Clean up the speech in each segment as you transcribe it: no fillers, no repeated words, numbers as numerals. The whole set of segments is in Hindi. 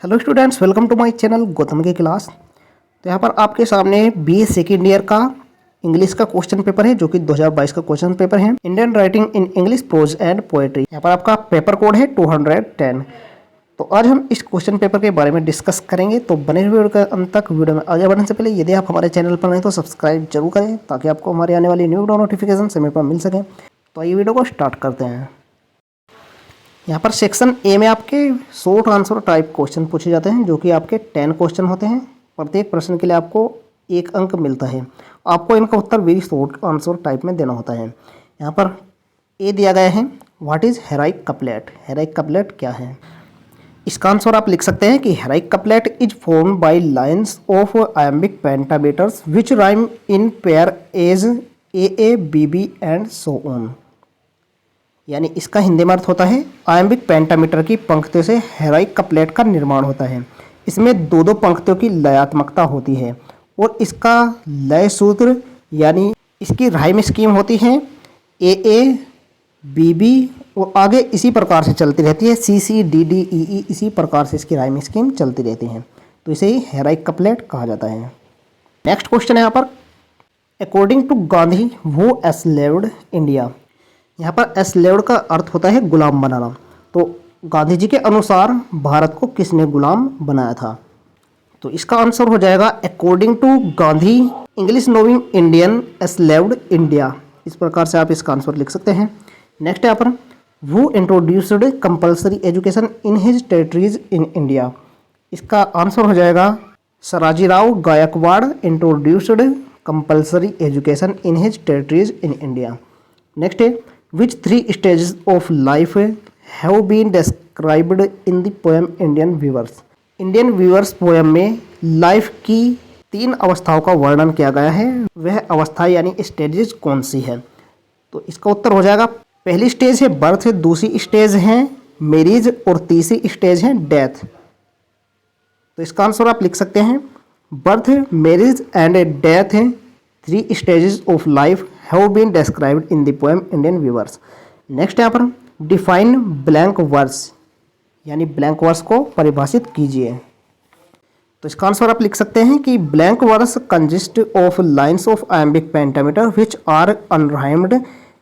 Hello students, welcome to my channel Gautam की क्लास। तो यहाँ पर आपके सामने बीए सेकेंड ईयर का इंग्लिश का क्वेश्चन पेपर है जो कि 2022 का क्वेश्चन पेपर है। Indian writing in English prose and poetry. यहाँ पर आपका पेपर कोड है 210। तो आज हम इस क्वेश्चन पेपर के बारे में डिस्कस करेंगे, तो बने हुए वीडियो के अंत तक। वीडियो में आगे बढ़ने से पहले यदि आप हमारे चैनल पर नहीं तो सब्सक्राइब जरूर करें ताकि आपको हमारे आने वाली न्यू वीडियो नोटिफिकेशन समय पर मिल सके। तो आइए वीडियो को स्टार्ट करते हैं। यहाँ पर सेक्शन ए में आपके शॉर्ट आंसर टाइप क्वेश्चन पूछे जाते हैं जो कि आपके 10 क्वेश्चन होते हैं। प्रत्येक प्रश्न के लिए आपको 1 अंक मिलता है। आपको इनका उत्तर वेरी शॉर्ट आंसर टाइप में देना होता है। यहाँ पर ए दिया गया है, what is heroic couplet. Heroic couplet क्या है? इसका आंसर आप लिख सकते हैं कि heroic couplet is form by lines of iambic pentameters which rhyme in pair as A B B and so on. यानी इसका हिंदी में अर्थ होता है आयम्बिक पेंटामीटर की पंक्तियों से हेराइक कपलेट का निर्माण होता है। इसमें दो दो पंक्तियों की लयात्मकता होती है और इसका लय सूत्र यानी इसकी राइम स्कीम होती है ए बी बी और आगे इसी प्रकार से चलती रहती है सी सी डी डी ई ई। इसी प्रकार से इसकी राइम स्कीम चलती रहती है, तो इसे ही हेराइक कपलेट कहा जाता है। नेक्स्ट क्वेश्चन है यहाँ पर, अकॉर्डिंग टू गांधी वो एस्लेव्ड इंडिया। यहाँ पर एस्लेव्ड का अर्थ होता है गुलाम बनाना। तो गांधी जी के अनुसार भारत को किसने गुलाम बनाया था? तो इसका आंसर हो जाएगा according to Gandhi English knowing Indian enslaved India. इस प्रकार से आप इसका आंसर लिख सकते हैं। नेक्स्ट यहाँ पर, वो introduced compulsory education in his territories in India. इसका आंसर हो जाएगा Sayajirao Gaekwad introduced compulsory education in his territories in India. Next है, which 3 stages of life have been described in the poem Indian Weavers। Indian weavers poem में लाइफ की 3 अवस्थाओं का वर्णन किया गया है। वह अवस्था यानी स्टेजेस कौन सी है? तो इसका उत्तर हो जाएगा, पहली स्टेज है बर्थ, दूसरी स्टेज है मैरिज और तीसरी स्टेज है डेथ। तो इसका आंसर आप लिख सकते हैं birth, marriage and death 3 stages of life have been described in the poem Indian Weavers। Next यहाँ पर डिफाइन ब्लैंक वर्स यानी ब्लैंक वर्स को परिभाषित कीजिए। तो इसका आंसर आप लिख सकते हैं कि blank verse consist of lines of iambic pentameter which are unrhymed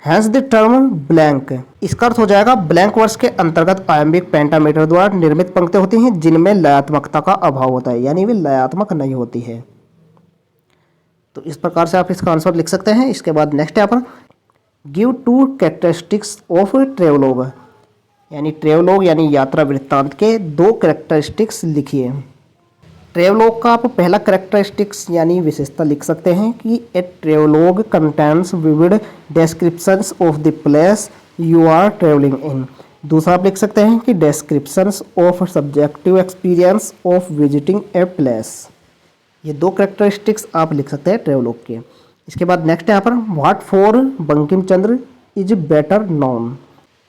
has the term blank. इसका अर्थ हो जाएगा ब्लैंक वर्स के अंतर्गत आयम्बिक पेंटामीटर द्वारा निर्मित पंक्तियां होती हैं जिनमें लयात्मकता का अभाव होता है, यानी वे लयात्मक नहीं होती है। तो इस प्रकार से आप इसका आंसर लिख सकते हैं। इसके बाद नेक्स्ट यहाँ पर गिव 2 कैरेक्टरिस्टिक्स ऑफ ट्रेवलॉग यानी ट्रेवलॉग यानी यात्रा वृत्तांत के 2 कैरेक्टरिस्टिक्स लिखिए। ट्रेवलॉग का आप पहला कैरेक्टरिस्टिक्स यानी विशेषता लिख सकते हैं कि a travelogue contains vivid descriptions of the place you are travelling in. दूसरा आप लिख सकते हैं कि descriptions of subjective experience of visiting a place. ये 2 कैरेक्टरिस्टिक्स आप लिख सकते हैं ट्रेवलॉग के। इसके बाद नेक्स्ट यहाँ पर what for Bankim Chandra is better known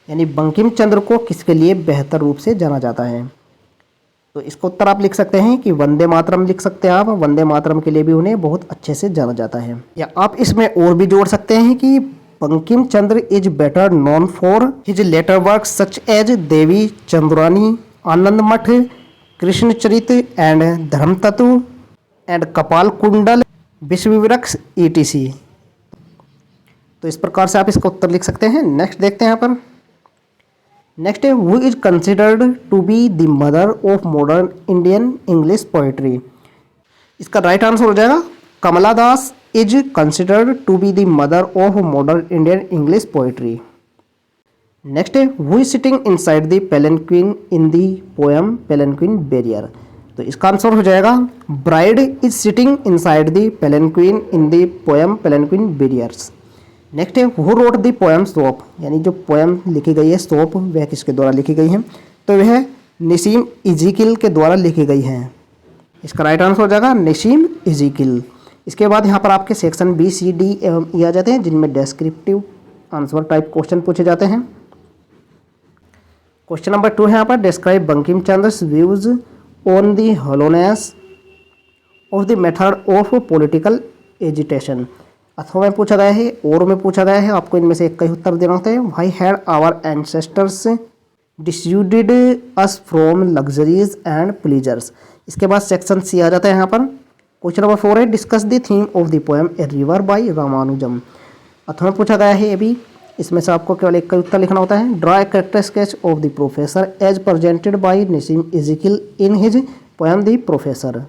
यानी बंकिम चंद्र को किसके लिए बेहतर रूप से जाना जाता है? तो इसका उत्तर आप लिख सकते हैं कि वंदे मातरम लिख सकते हैं आप। वंदे मातरम के लिए भी उन्हें बहुत अच्छे से जाना जाता है। या आप इसमें और भी जोड़ सकते हैं कि Bankim Chandra is better known for his later work such as Devi Chandrani, Anand Math, Krishnacharit and धर्म तत्व एंड कपाल कुंडल, विश्ववृक्ष ETC। तो इस प्रकार से आप इसका उत्तर लिख सकते हैं। नेक्स्ट देखते हैं यहाँ पर, नेक्स्ट है who is considered to be the mother of modern Indian English poetry. इसका राइट आंसर हो जाएगा Kamala Das is considered to be the mother of modern Indian English poetry. Next है who is sitting inside the palanquin in the poem palanquin bearer. तो इसका आंसर हो जाएगा bride is sitting inside the palanquin in the poem palanquin bearers. Next है who wrote the poem soap यानी जो पोएम लिखी गई है सोप वह किसके द्वारा लिखी गई है? तो वह नसीम इज़ीकिल के द्वारा लिखी गई है। इसका राइट आंसर हो जाएगा नसीम इज़ीकिल। इसके बाद यहाँ पर आपके सेक्शन B, C, D एवं E आ जाते हैं जिनमें डेस्क्रिप्टिव आंसर टाइप क्वेश्चन पूछे जाते हैं। क्वेश्चन नंबर 2 है यहाँ पर describe Bankim Chandra's views on the hollowness of the method of political agitation. अथवा में पूछा गया है और में पूछा गया है, आपको इनमें से एक का ही उत्तर देना होता है। Why had our ancestors dissuaded us from luxuries and pleasures. इसके बाद सेक्शन सी आ जाता है यहाँ पर। क्वेश्चन नंबर 4 है discuss the theme of the poem a river by Ramanujan. अथवा में पूछा गया है ये भी। इसमें से आपको केवल एक का उत्तर लिखना होता है। Draw a character sketch of the professor as presented by Nissim Ezekiel in his poem the professor.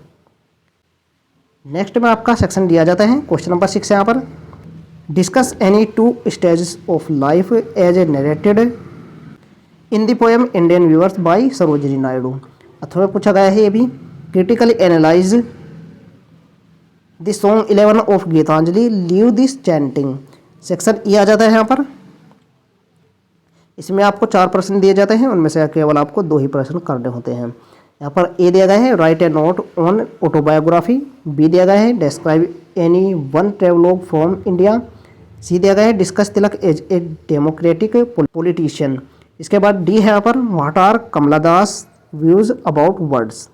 Next में आपका सेक्शन दिया जाता है। क्वेश्चन नंबर 6 है यहाँ पर। Discuss any 2 stages of life as a narrated in the poem Indian weavers by Sarojini Naidu. अथवा में पूछा गया है ये भी। Critically analyse the song 11 of Gitanjali leave this chanting. Section E आ जाता है यहाँ पर। इसमें आपको 4 प्रश्न दिए जाते हैं, उनमें से केवल आपको 2 ही प्रश्न करने होते हैं। यहाँ पर ए दिया गया है write a note on autobiography. B दिया गया है describe any one travelogue from India. C दिया गया है discuss Tilak as a democratic politician. इसके बाद डी है यहाँ पर what are Kamala Das views about words.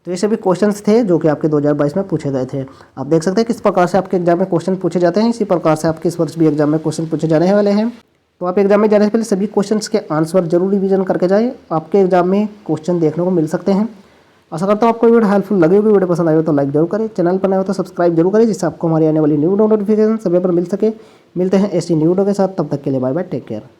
तो ये सभी क्वेश्चंस थे जो कि आपके 2022 में पूछे गए थे। आप देख सकते हैं किस प्रकार से आपके एग्जाम में क्वेश्चन पूछे जाते हैं। इसी प्रकार से आपके इस वर्ष भी एग्जाम में क्वेश्चन पूछे जाने वाले हैं। तो आप एग्जाम में जाने से पहले सभी क्वेश्चंस के आंसर जरूर रिवीजन करके जाएं। आपके एग्जाम में क्वेश्चन देखने को मिल सकते हैं। आशा करता हूँ आपको वीडियो हेल्पफुल लगी होगी। वीडियो पसंद आए हो तो लाइक जरूर करें, चैनल पर नए हो तो सब्सक्राइब जरूर करें, जिससे आपको हमारी आने वाली न्यू नोटिफिकेशन समय पर मिल सके। मिलते हैं ऐसी न्यू वीडियो के साथ, तब तक के लिए बाय बाय, टेक केयर।